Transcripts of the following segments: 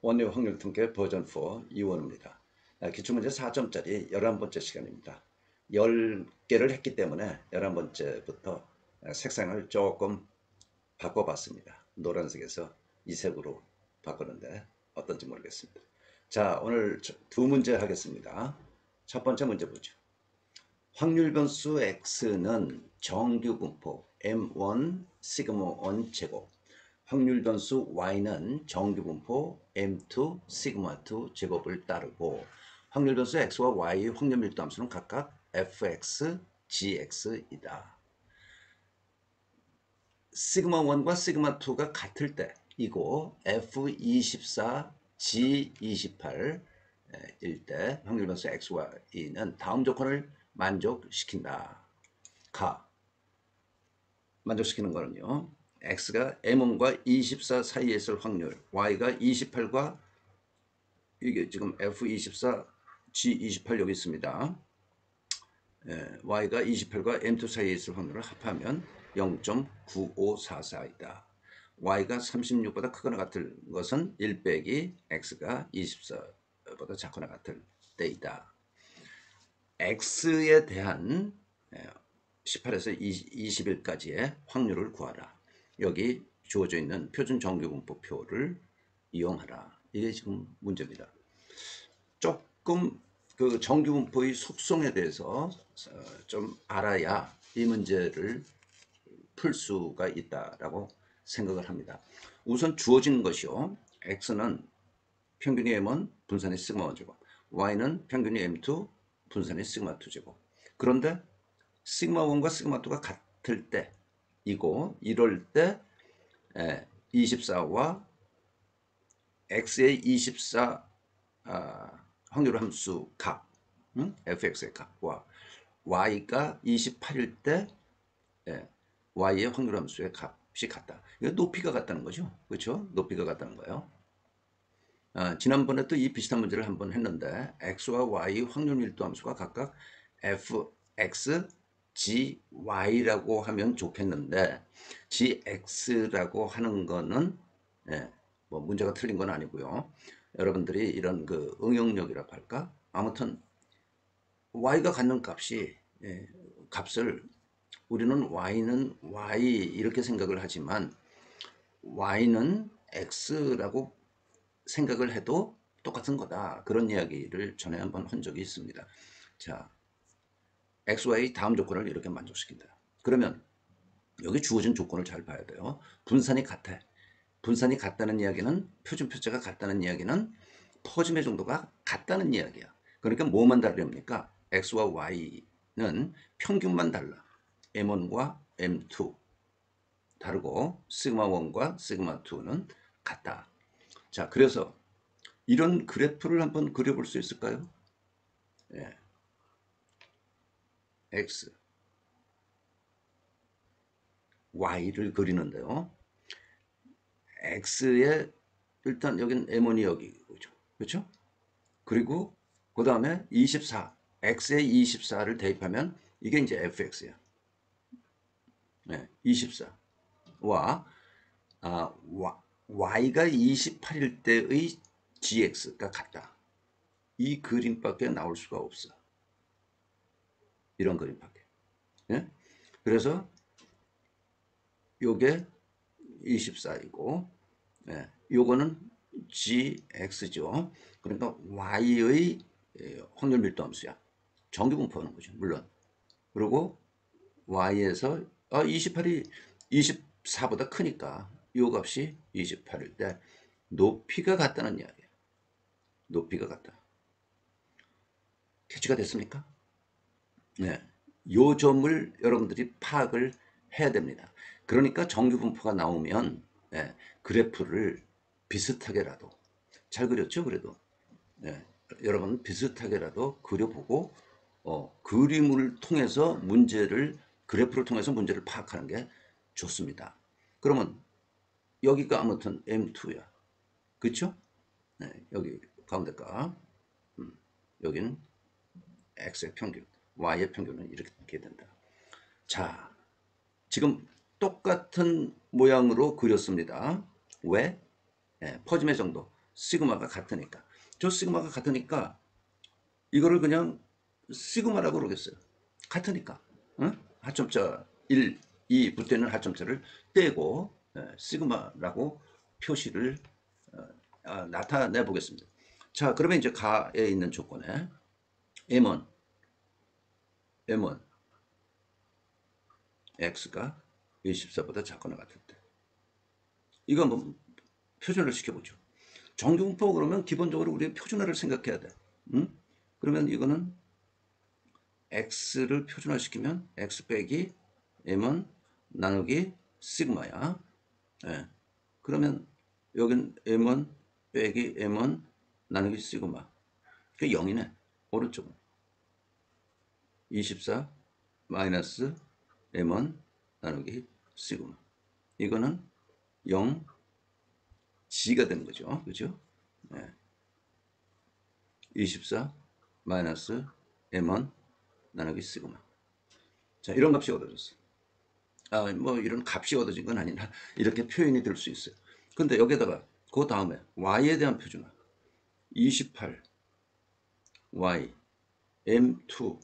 원유 확률 통계 버전 4 이원우입니다. 기출문제 4점짜리 11번째 시간입니다. 10개를 했기 때문에 11번째부터 색상을 조금 바꿔봤습니다. 노란색에서 이색으로 바꾸는데 어떤지 모르겠습니다. 자, 오늘 두 문제 하겠습니다. 첫 번째 문제 보죠. 확률 변수 x는 정규 분포 m1 시그마 1 제곱, 확률 변수 y는 정규 분포 m2 시그마 2 제곱을 따르고 확률 변수 x와 y의 확률 밀도 함수는 각각 fx, gx이다. 시그마 1과 시그마 2가 같을 때 이고 f24, g28 일 때 확률 변수 x와 y는 다음 조건을 만족시킨다. 만족시키는 거는요. x가 m1과 24 사이에 있을 확률, y가 28과 이게 지금 f24, g28 여기 있습니다. y가 28과 m2 사이에 있을 확률을 합하면 0.9544이다. y가 36보다 크거나 같을 것은 1 빼기 x가 24보다 작거나 같을 때이다. x에 대한 18에서 21까지의 확률을 구하라. 여기 주어져 있는 표준 정규분포표를 이용하라. 이게 지금 문제입니다. 조금 그 정규분포의 속성에 대해서 좀 알아야 이 문제를 풀 수가 있다라고 생각을 합니다. 우선 주어진 것이요. x는 평균이 m1 분산이 시그마 1제곱, y는 평균이 m2 분산이 시그마 2제곱. 그런데 시그마 1과 시그마 2가 같을 때 이고 이럴 때 24와 x의 24 확률 함수 값, fx의 값과 y가 28일 때 y의 확률 함수의 값이 같다. 이거 높이가 같다는 거죠. 그렇죠? 높이가 같다는 거예요. 지난번에 또 이 비슷한 문제를 한번 했는데 x와 y 확률 밀도 함수가 각각 fx, gy라고 하면 좋겠는데 gx라고 하는 거는 뭐 문제가 틀린 건 아니고요. 여러분들이 이런 그 응용력이라고 할까? 아무튼 y가 갖는 값이 값을 우리는 y는 y 이렇게 생각을 하지만 y는 x라고 생각을 해도 똑같은 거다. 그런 이야기를 전에 한번 한 적이 있습니다. 자, xy 다음 조건을 이렇게 만족시킨다. 그러면 여기 주어진 조건을 잘 봐야 돼요. 분산이 같아. 분산이 같다는 이야기는 표준 표체가 같다는 이야기는 퍼짐의 정도가 같다는 이야기야. 그러니까 뭐만 다릅니까? x와 y는 평균만 달라. m1과 m2 다르고 시그마 1과 시그마 2는 같다. 자, 그래서 이런 그래프를 한번 그려볼 수 있을까요? x, y를 그리는데요. x에 일단 여긴 m1이 여기죠. 그렇죠? 그리고 그 다음에 24, x에 24를 대입하면 이게 이제 fx야. 24와 y가 28일 때의 gx가 같다. 이 그림밖에 나올 수가 없어. 이런 그림밖에. 그래서 요게 24이고 요거는 gx죠. 그러니까 y의 확률 밀도 함수야. 정규 분포하는 거죠. 물론. 그리고 y에서 28이 24보다 크니까 요 값이 28일 때 높이가 같다는 이야기예요. 높이가 같다. 캐치가 됐습니까? 네. 요 점을 여러분들이 파악을 해야 됩니다. 그러니까 정규 분포가 나오면 그래프를 비슷하게라도 잘 그렸죠? 그래도 여러분 비슷하게라도 그려보고 그림을 통해서 문제를 그래프를 통해서 문제를 파악하는 게 좋습니다. 그러면 여기가 아무튼 M2야. 그렇죠? 여기 가운데가 여기는 X의 평균, Y의 평균은 이렇게 된다. 자, 지금 똑같은 모양으로 그렸습니다. 왜? 퍼짐의 정도. 시그마가 같으니까. 저 시그마가 같으니까 이거를 그냥 시그마라고 그러겠어요. 같으니까. 응? 하점자 1, 2 붙어있는 하점자를 떼고 시그마라고 표시를 나타내 보겠습니다. 자, 그러면 이제 가에 있는 조건에 M1, X가 24보다 작거나 같을 때. 이거 한번 표준화를 시켜보죠. 정규분포 그러면 기본적으로 우리는 표준화를 생각해야 돼. 응? 그러면 이거는 x를 표준화시키면 x 빼기 m은 나누기 시그마야. 예. 그러면 여긴 m은 빼기 m은 나누기 시그마. 그 0이네. 오른쪽은 24 마이너스 m은 나누기 시그마. 이거는 0 g가 되는 거죠. 그죠? 예. 24 마이너스 m은 나누기 시그마. 자, 이런 값이 얻어졌어. 뭐 이런 값이 얻어진 건 아니라 이렇게 표현이 될 수 있어요. 근데 여기다가 그 다음에 y에 대한 표준화 28 y m2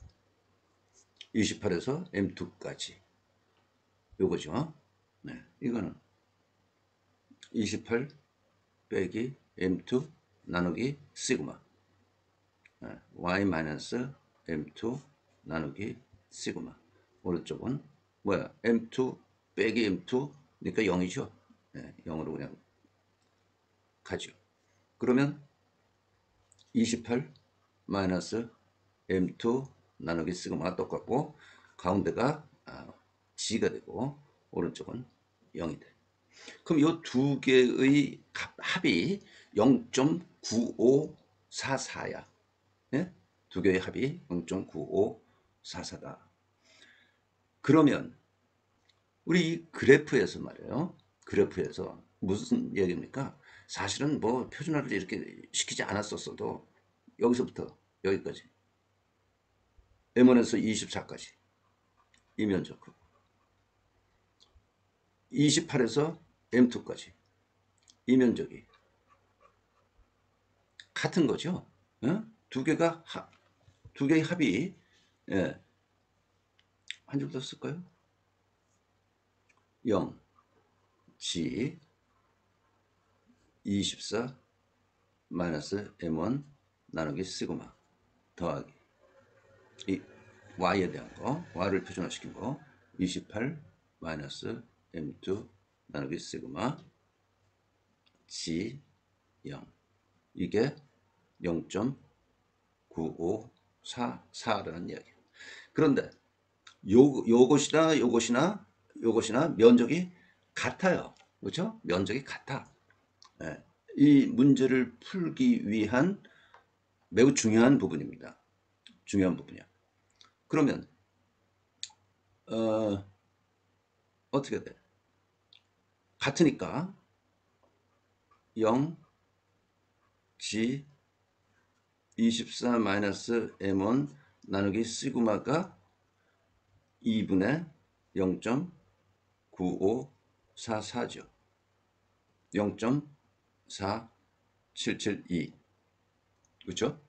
28에서 m2까지 요거죠. 네, 이거는 28 빼기 m2 나누기 시그마 y 마이너스 m2 나누기 시그마. 오른쪽은 뭐야? m2 빼기 m2 그러니까 0이죠. 네, 0으로 그냥 가죠. 그러면 28 마이너스 m2 나누기 시그마가 똑같고 가운데가 g가 되고 오른쪽은 0이 돼. 그럼 이 두 개의 합이 0.9544야. 네? 두 개의 합이 0.9544다. 그러면 우리 이 그래프에서 말이에요. 그래프에서 무슨 얘기입니까? 사실은 뭐 표준화를 이렇게 시키지 않았었어도 여기서부터 여기까지 M1에서 24까지 이면적 28에서 M2까지 이면적이 같은 거죠. 어? 두 개의 합이 한 줄 더 쓸까요? 0 G 24 마이너스 M1 나누기 시그마 더하기 이 y에 대한 거 y를 표준화시킨 거 28 마이너스 M2 나누기 시그마 G 0 이게 0.9544라는 이야기. 그런데 요것이나 면적이 같아요. 그렇죠? 면적이 같아. 예. 이 문제를 풀기 위한 매우 중요한 부분입니다. 중요한 부분이야. 그러면 어떻게 돼? 같으니까 0 G 24 마이너스 M1 나누기 시그마가 2분의 0.9544죠. 0.4772 그렇죠?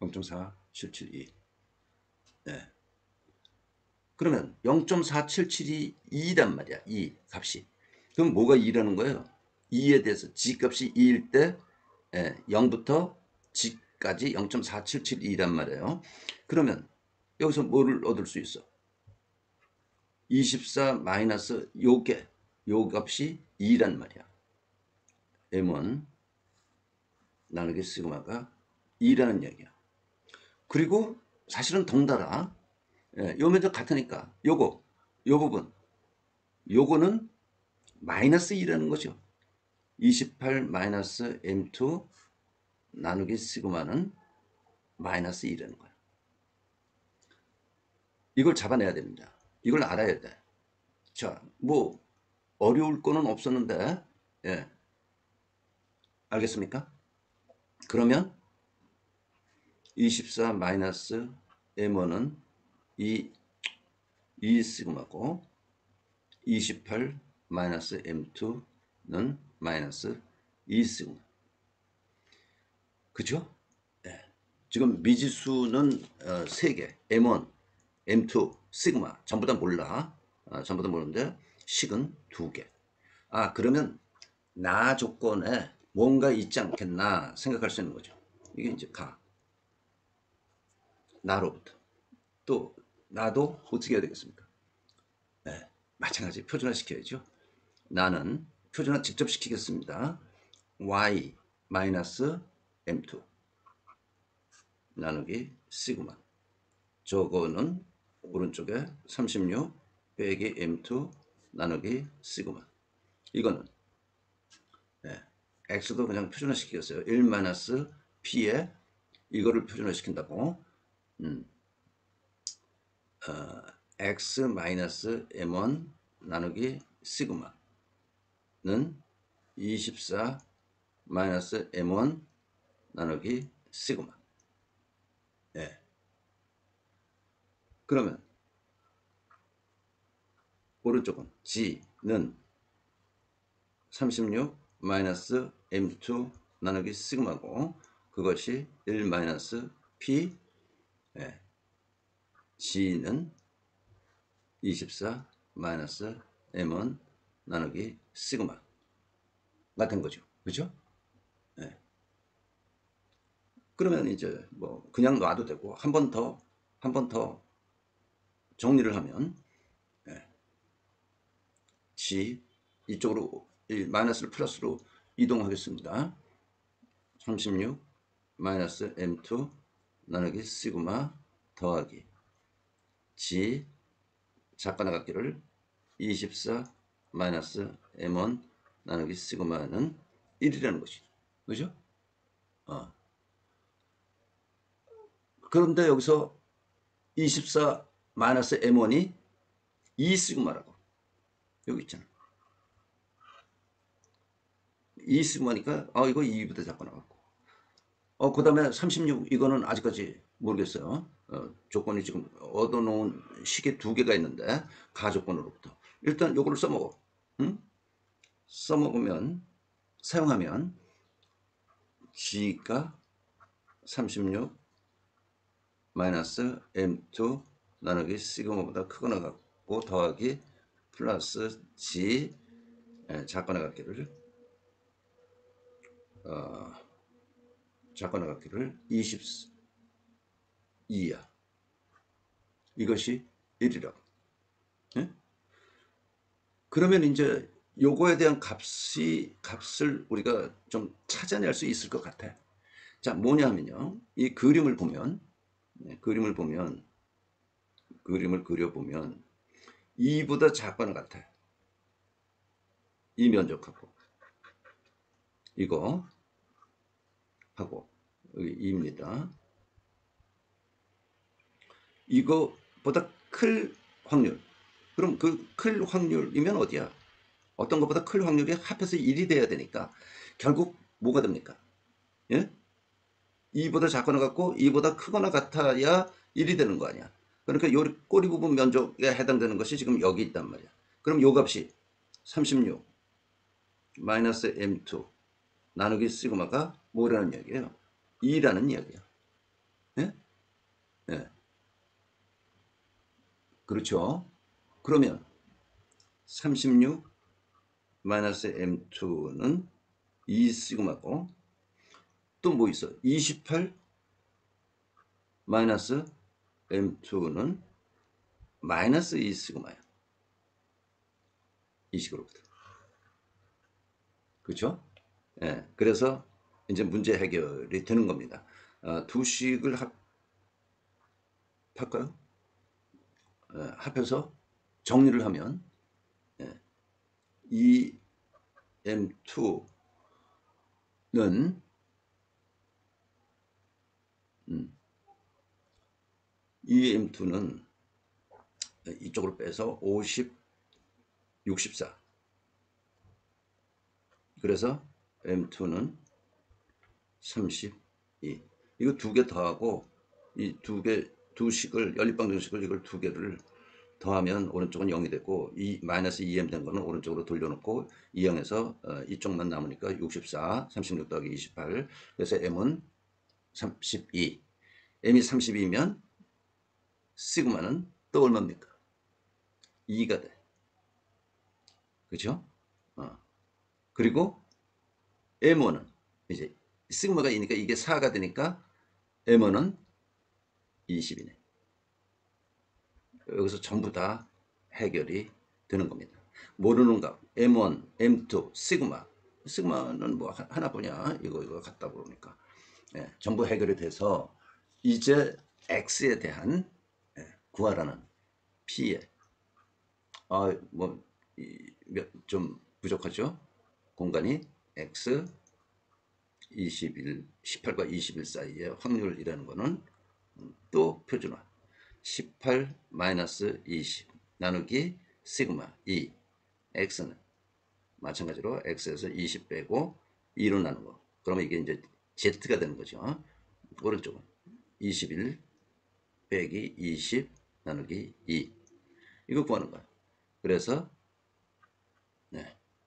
0.4772 네. 그러면 0.4772란 말이야. 이 값이. 그럼 뭐가 2라는 거예요? 2에 대해서 G값이 2일 때 0부터 G까지 0.4772란 말이에요. 그러면 여기서 뭐를 얻을 수 있어? 24 마이너스 요 값이 2란 말이야. M1 나누기 시그마가 2라는 얘기야. 그리고 사실은 덩달아 요 면적 같으니까 요 부분 요거는 마이너스 2라는 거죠. 28 마이너스 M2 나누기 시그마는 마이너스 2라는 거야. 이걸 잡아내야 됩니다. 이걸 알아야 돼. 자, 뭐 어려울 거는 없었는데 알겠습니까? 그러면 24 마이너스 M1은 이 시그마고 28 마이너스 M2는 마이너스 2 시그마. 그죠? 예. 지금 미지수는 3개, M1, M2, 시그마 전부 다 몰라. 전부 다 모르는데 식은 2개. 그러면 나 조건에 뭔가 있지 않겠나 생각할 수 있는 거죠. 이게 이제 나로부터. 또 나도 어떻게 해야 되겠습니까? 네, 마찬가지 표준화 시켜야죠. 나는 표준화 직접 시키겠습니다. y 마이너스 m2 나누기 시그마. 저거는 오른쪽에 36 빼기 m2 나누기 시그마. 이거는 x도 그냥 표준화 시키겠어요. 1 마이너스 p에 이거를 표준화 시킨다고. x 마이너스 m1 나누기 시그마는 24 마이너스 m1 나누기 시그마. 예. 그러면 오른쪽은 g는 36 마이너스 m2 나누기 시그마고, 그것이 1 마이너스 p, g는 24 마이너스 m1 나누기 시그마가 된 거죠. 그죠? 네. 그러면 이제 뭐 그냥 놔도 되고 한 번 더 정리를 하면 g 이쪽으로 마이너스를 플러스로 이동하겠습니다. 36 마이너스 m2 나누기 시그마 더하기 g 작가나갔기를 24 마이너스 m1 나누기 시그마는 1이라는 것이죠. 그죠? 그런데 여기서 24 마이너스 m1이 2 시그마라고 여기 있잖아. 2 시그마니까 이거 2부터 작가나갔고, 그 다음에 36 이거는 아직까지 모르겠어요. 조건이 지금 얻어놓은 식이 2개가 있는데 가조건으로부터 일단 요거를 써먹어. 응? 써먹으면 사용하면 g가 36 마이너스 m2 나누기 시그마보다 크거나 같고 더하기 플러스 g 작거나 같기를 작거나 같기를 22야. 이것이 1이라고. 예? 그러면 이제 요거에 대한 값을 우리가 좀 찾아낼 수 있을 것 같아. 자, 뭐냐면요. 이 그림을 그려보면 2보다 작거나 같아. 이 면적하고 이거 하고 여기 2입니다. 이거보다 클 확률. 그럼 그 클 확률이면 어디야? 어떤 것보다 클 확률이 합해서 1이 돼야 되니까 결국 뭐가 됩니까? 예? 2보다 작거나 같고 2보다 크거나 같아야 1이 되는 거 아니야. 그러니까 요 꼬리 부분 면적에 해당되는 것이 지금 여기 있단 말이야. 그럼 요 값이 36 마이너스 m2 나누기 시그마가 뭐라는 이야기예요? 2라는 이야기야. 예? 예. 그렇죠. 그러면 36 마이너스 m2는 2 시그마고, 또 뭐 있어? 28 마이너스 m2는 마이너스 2 시그마야. 이 식으로부터. 그렇죠? 예. 그래서 이제 문제 해결이 되는 겁니다. 두 식을 합할까요? 합해서 정리를 하면 EM2는 EM2는 이쪽으로 빼서 50, 64. 그래서 M2는 32. 이거 2개 더하고 이 두 식을 연립방정식을 이걸 2개를 더하면 오른쪽은 0이 되고 이 마이너스 2m 된 거는 오른쪽으로 돌려놓고 2형에서 이쪽만 남으니까 64, 36 더하기 28. 그래서 m은 32. m이 32면 시그마는 또 얼마입니까? 2가 돼. 그죠? 그리고 m1은 이제 시그마가 2니까 이게 4가 되니까 m1은 20이네. 여기서 전부 다 해결이 되는 겁니다. 모르는 값 m1, m2, 시그마. 시그마는 뭐 하나뿐이야. 이거 같다 보니까. 예, 전부 해결이 돼서 이제 x에 대한 구하라는 p에 좀 부족하죠? 공간이 x 18과 21 사이의 확률이라는 거는 또 표준화 18 마이너스 20 나누기 시그마 2 x는 마찬가지로 x에서 20 빼고 2로 나눈 거. 그러면 이게 이제 z가 되는 거죠. 오른쪽은 21 빼기 20 나누기 2 이거 구하는 거야. 그래서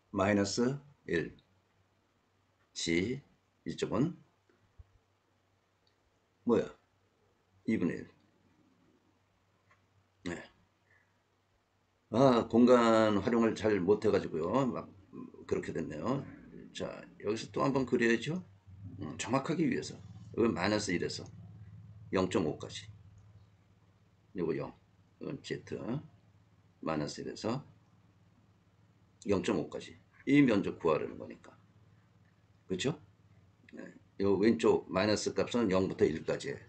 마이너스 1 g 이쪽은 뭐야? 2분의 1. 네. 공간 활용을 잘 못해가지고요. 막 그렇게 됐네요. 자, 여기서 또 한번 그려야죠. 정확하기 위해서. 여기 마이너스 1에서 0.5까지. 요거 0. 이건 z. 마이너스 1에서 0.5까지. 이 면적 구하려는 거니까. 그렇죠? 네. 요 왼쪽 마이너스 값은 0부터 1까지.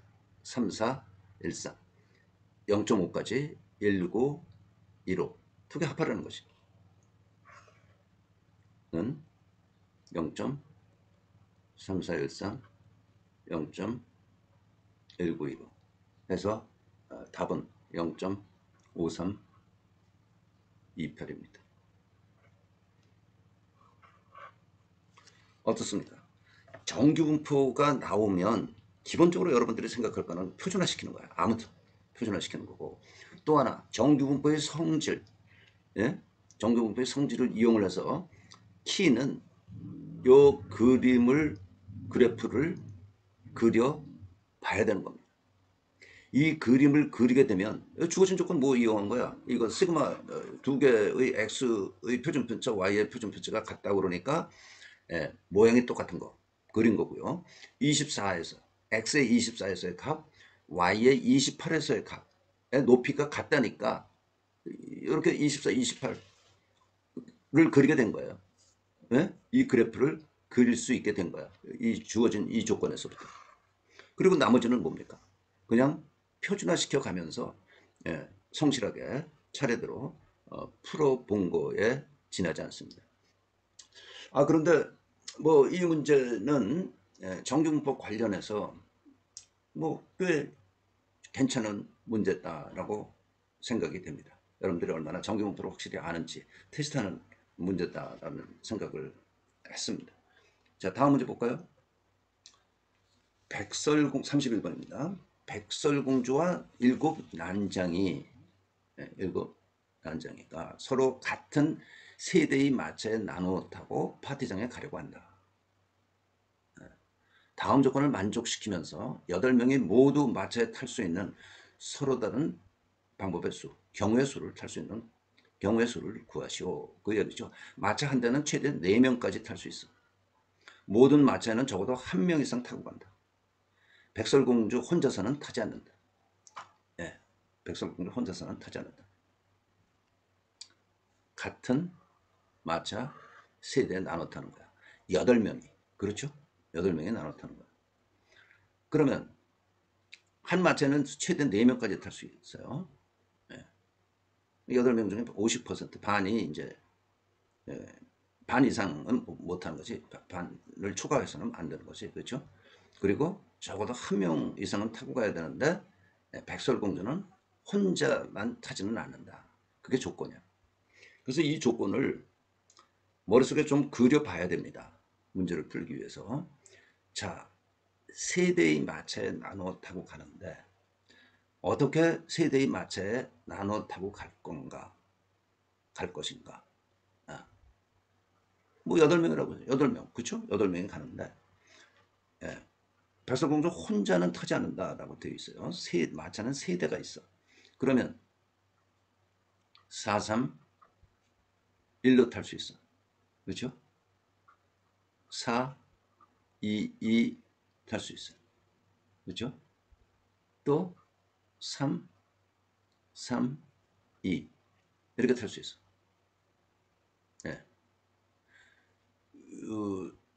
3, 4, 1, 3. 0.5까지 195, 15. 두 개 합하라는 것이. 는 0.3413, 0.1915 해서 답은 0.5328입니다. 어떻습니까? 정규분포가 나오면 기본적으로 여러분들이 생각할 거는 표준화시키는 거야. 아무튼 표준화시키는 거고. 또 하나 정규분포의 성질, 예? 정규분포의 성질을 이용을 해서 키는 요 그래프를 그려 봐야 되는 겁니다. 이 그림을 그리게 되면 주어진 조건 뭐 이용한 거야? 이거 시그마 두 개의 x의 표준편차, y의 표준편차가 같다 그러니까 모양이 똑같은 거 그린 거고요. 24에서 x의 24에서의 값, y의 28에서의 값의 높이가 같다니까 이렇게 24, 28를 그리게 된 거예요. 네? 이 그래프를 그릴 수 있게 된 거야. 이 주어진 이 조건에서부터. 그리고 나머지는 뭡니까? 그냥 표준화시켜 가면서 성실하게 차례대로 풀어본 거에 지나지 않습니다. 그런데 뭐 이 문제는 정규분법 관련해서 뭐 꽤 괜찮은 문제다라고 생각이 됩니다. 여러분들이 얼마나 정규분법을 확실히 아는지 테스트하는 문제다라는 생각을 했습니다. 자, 다음 문제 볼까요? 31번입니다. 백설공주와 일곱 난장이가 서로 같은 세대의 마차에 나누어 타고 파티장에 가려고 한다. 다음 조건을 만족시키면서 8명이 모두 마차에 탈 수 있는 서로 다른 방법의 수, 경우의 수를 탈 수 있는 경우의 수를 구하시오. 그 얘기죠. 마차 한 대는 최대 4명까지 탈 수 있어. 모든 마차에는 적어도 1명 이상 타고 간다. 백설공주 혼자서는 타지 않는다. 백설공주 혼자서는 타지 않는다. 같은 마차 세대에 나눠 타는 거야. 8명이. 그렇죠? 8명이 나눠 타는 거야. 그러면 한 마차는 최대 4명까지 탈 수 있어요. 8명 중에 50% 반이 이제 반 이상은 못 하는 거지. 반을 초과해서는 안 되는 거지. 그렇죠? 그리고 적어도 1명 이상은 타고 가야 되는데 백설공주는 혼자만 타지는 않는다. 그게 조건이야. 그래서 이 조건을 머릿속에 좀 그려봐야 됩니다. 문제를 풀기 위해서. 자, 세대의 마차에 나눠 타고 가는데 어떻게 세대의 마차에 나눠 타고 갈 것인가? 뭐 8명이라고 해요. 8명. 그렇죠? 8명이 가는데 백설공주 혼자는 타지 않는다라고 되어 있어요. 마차는 세 대가 있어. 그러면 4, 3, 1로 탈 수 있어. 그렇죠? 4, 2, 2 탈 수 있어요. 그렇죠? 또 3, 3, 2 이렇게 탈 수 있어. 네.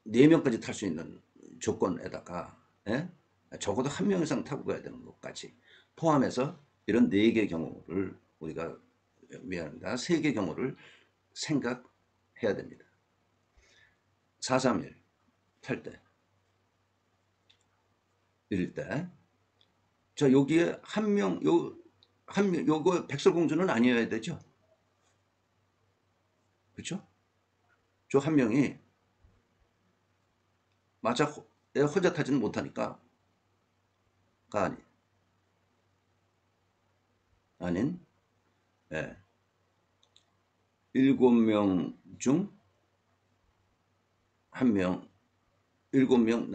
4명까지 탈 수 있는 조건에다가 예? 적어도 1명 이상 타고 가야 되는 것까지 포함해서 이런 4개 경우를 우리가 미안합니다. 3개 경우를 생각해야 됩니다. 431 탈 때, 이럴 때, 자 여기에 요거 백설공주는 아니어야 되죠. 그렇죠? 저 한 명이 맞아 혼자 타지는 못하니까 가 아닌 예, 7명 중 1명, 7명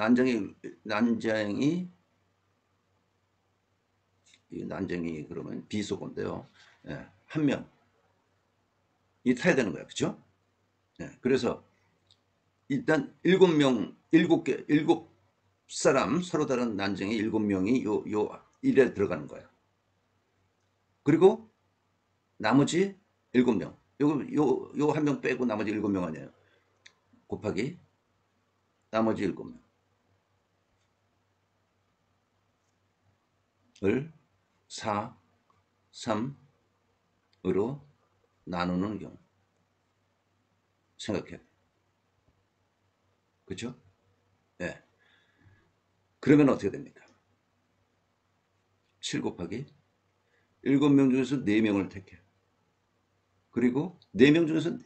난쟁이 그러면 비속어인데요. 예, 1명이 타야 되는 거야. 그렇죠? 예, 그래서 일단 7명, 7사람 서로 다른 난쟁이 7명이 요 일에 들어가는 거야. 그리고 나머지 7명. 요 한 명 빼고 나머지 7명 아니에요. 곱하기 나머지 7명을 4, 3으로 나누는 경우 생각해. 그렇죠? 예. 그러면 어떻게 됩니까? 7 곱하기 7명 중에서 4명을 택해. 그리고 4명 중에서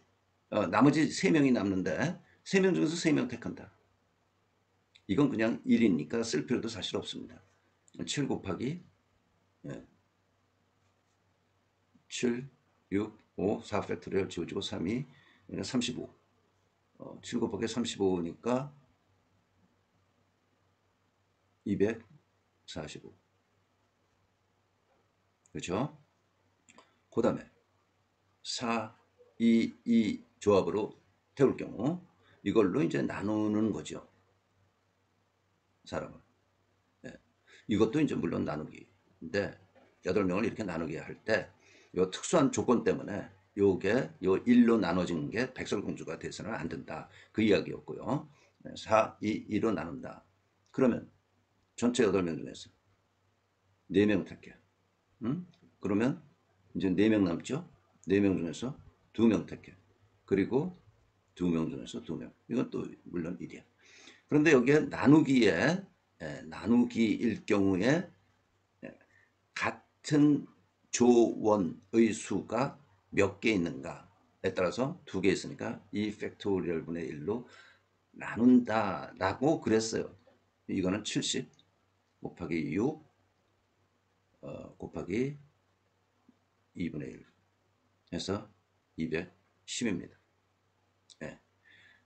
나머지 3명이 남는데 3명 중에서 3명 택한다. 이건 그냥 1이니까 쓸 필요도 사실 없습니다. 7 곱하기 7, 6, 5, 4 팩토리얼 지워지고 3이 35. 7 곱하기 35니까 245. 그렇죠? 그 다음에 4, 2, 2 조합으로 태울 경우 이걸로 이제 나누는 거죠. 사람을. 네. 이것도 이제 물론 나누기인데 8명을 이렇게 나누게 할 때 이 특수한 조건 때문에 요게 요 1로 나눠진 게 백설공주가 돼서는 안 된다. 그 이야기였고요. 4, 2, 2로 나눈다. 그러면 전체 8명 중에서 4명 택해. 그러면 이제 4명 남죠? 4명 중에서 2명 택해. 그리고 2명 중에서 2명. 이건 또 물론 1이야. 그런데 여기에 나누기일 경우에 같은 조원의 수가 몇 개 있는가에 따라서 2개 있으니까 2 팩토리얼 분의 1로 나눈다라고 그랬어요. 이거는 70 곱하기 6 곱하기 2분의 1 해서 210입니다. 네.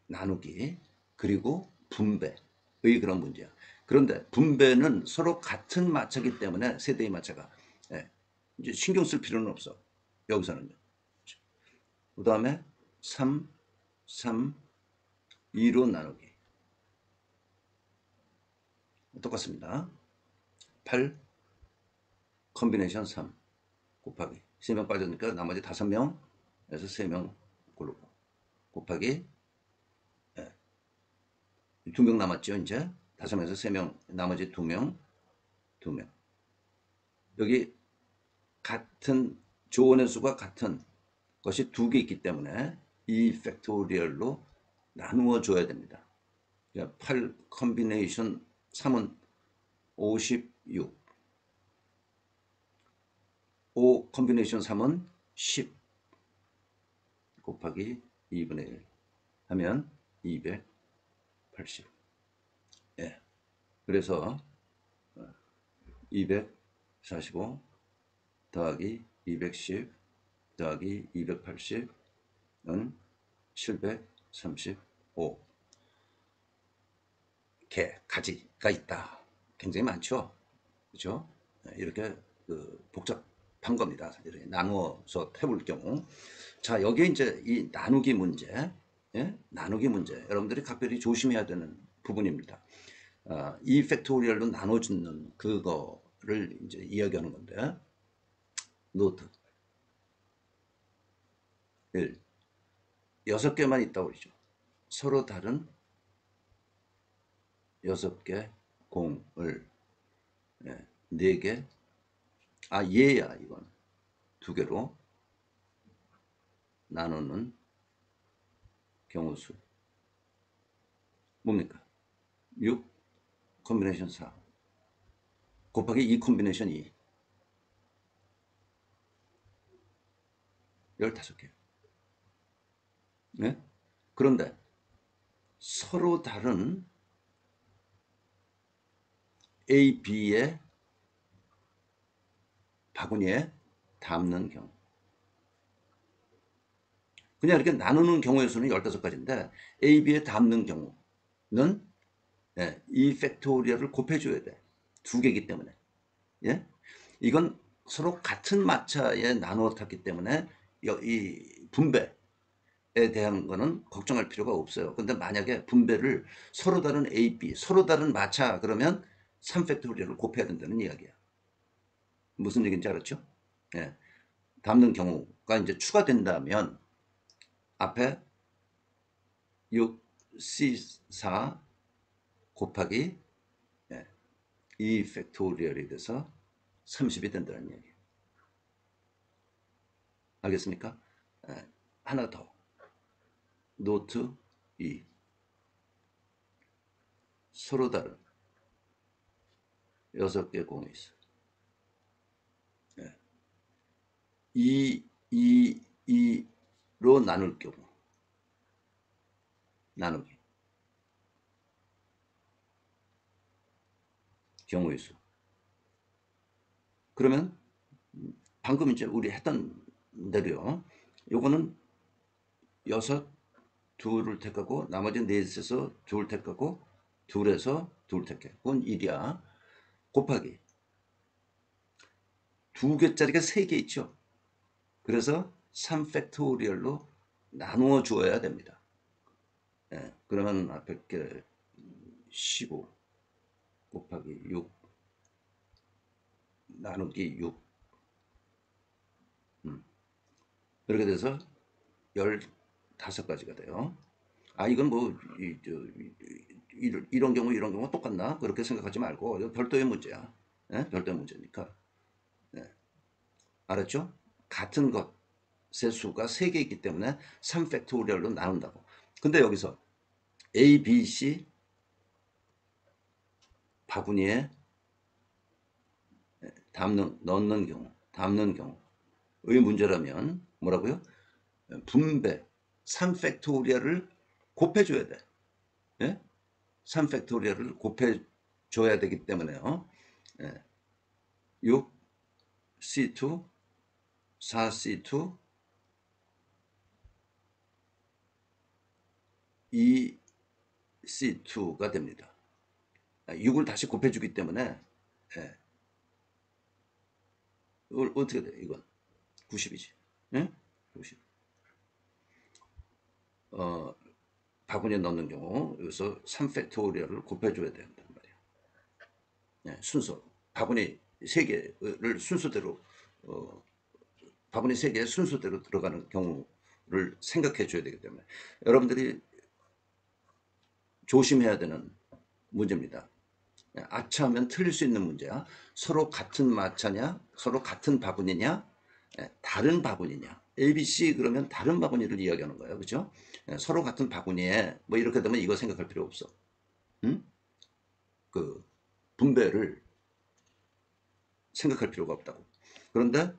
나누기 그리고 분배의 그런 문제야. 그런데 분배는 서로 같은 마차이기 때문에 세대의 마차가 이제 신경 쓸 필요는 없어. 여기서는요. 그 다음에 3, 3, 2로 나누기. 똑같습니다. 8, 컨비네이션 3 곱하기 3명 빠졌으니까 나머지 5명에서 3명 고르고 곱하기 2명 남았죠. 이제 5명에서 3명 나머지 2명 여기 같은 조원의 수가 같은 것이 2개 있기 때문에 이 팩토리얼로 나누어 줘야 됩니다. 8 컨비네이션 3은 56 5 컨비네이션 3은 10 곱하기 2분의 1 하면 280. 예. 그래서 245 더하기 210 더하기 280은 735 가지가 있다. 굉장히 많죠. 그렇죠? 이렇게 복잡한 겁니다. 이렇게 나누어서 해볼 경우. 자, 여기에 이제 이 나누기 문제, 예? 나누기 문제. 여러분들이 각별히 조심해야 되는 부분입니다. 이 팩토리얼로 나눠주는 그거를 이제 이야기하는 건데, 노트 1. 6개만 있다고 그러죠. 서로 다른 6개 공을 4개, 얘야 이건 2개로 나누는 경우수 뭡니까? 6 콤비네이션 4 곱하기 2 콤비네이션 2 15개. 네? 그런데 서로 다른 A, B의 바구니에 담는 경우. 그냥 이렇게 나누는 경우의 수는 15가지인데 A, B에 담는 경우는 이 팩토리얼을 곱해줘야 돼. 2개이기 때문에. 예? 이건 서로 같은 마차에 나누어 탔기 때문에 이 분배에 대한 거는 걱정할 필요가 없어요. 근데 만약에 분배를 서로 다른 A, B, 서로 다른 마차 그러면 3팩토리얼을 곱해야 된다는 이야기야. 무슨 얘기인지 알았죠? 예. 담는 경우가 이제 추가된다면 앞에 6C4 곱하기 2 팩토리얼이 돼서 30이 된다는 얘기예요. 알겠습니까? 하나 더. 노트 2. 서로 다른 6개 공이 있어. 2, 2, 2로 나눌 경우. 나누기. 경우의 수. 그러면 방금 이제 우리 했던 대로요. 요거는 6, 둘을 택하고 나머지 넷에서 둘 택하고 둘에서 둘 택해. 그건 1이야. 곱하기 2개짜리가 3개 있죠. 그래서 3팩토리얼로 나누어 주어야 됩니다. 그러면 앞에 게 15 곱하기 6 나누기 6 이렇게 돼서 15가지가 돼요. 이건 뭐 이런 경우 똑같나? 그렇게 생각하지 말고 이건 별도의 문제야. 별도의 문제니까. 알았죠? 같은 것의 수가 3개 있기 때문에 3팩토리얼로 나눈다고. 근데 여기서 A, B, C 바구니에 넣는 경우의 문제라면 뭐라고요? 분배 3팩토리얼을 곱해줘야 돼. 예? 3팩토리얼을 곱해줘야 되기 때문에요. 6 C2 4C2 2C2가 됩니다. 6을 다시 곱해주기 때문에 이걸 어떻게 돼? 이건 90이지. 예? 90. 바구니에 넣는 경우 여기서 3팩토리얼을 곱해줘야 된단 말이야. 순서 바구니 3개를 순서대로 바구니 3개의 순서대로 들어가는 경우를 생각해 줘야 되기 때문에 여러분들이 조심해야 되는 문제입니다. 아차하면 틀릴 수 있는 문제야. 서로 같은 마차냐, 서로 같은 바구니냐, 다른 바구니냐. ABC 그러면 다른 바구니를 이야기하는 거예요. 그죠? 서로 같은 바구니에 뭐 이렇게 되면 이거 생각할 필요 없어. 응? 그 분배를 생각할 필요가 없다고. 그런데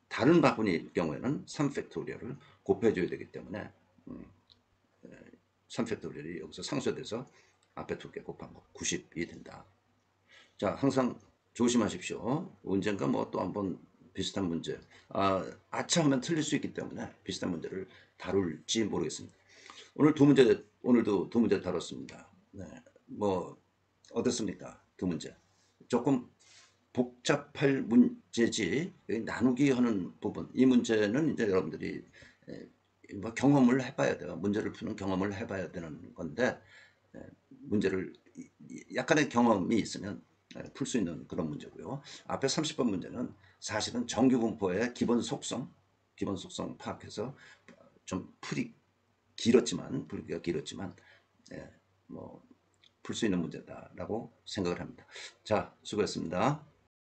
다른 바구니일 경우에는 3팩토리얼을 곱해줘야 되기 때문에 3팩토리얼이 여기서 상쇄돼서 앞에 2개 곱한 거 90이 된다. 자, 항상 조심하십시오. 언젠가 뭐 또 한번 비슷한 문제 아차하면 틀릴 수 있기 때문에 비슷한 문제를 다룰지 모르겠습니다. 오늘도 두 문제 다뤘습니다. 네, 뭐 어떻습니까? 두 문제. 조금 복잡할 문제지 나누기 하는 부분 이 문제는 이제 여러분들이 뭐 경험을 해봐야 돼요. 문제를 푸는 경험을 해봐야 되는 건데 문제를 약간의 경험이 있으면 풀 수 있는 그런 문제고요. 앞에 30번 문제는 사실은 정규분포의 기본 속성 파악해서 좀 풀기가 길었지만 뭐 풀 수 있는 문제다라고 생각을 합니다. 자, 수고했습니다.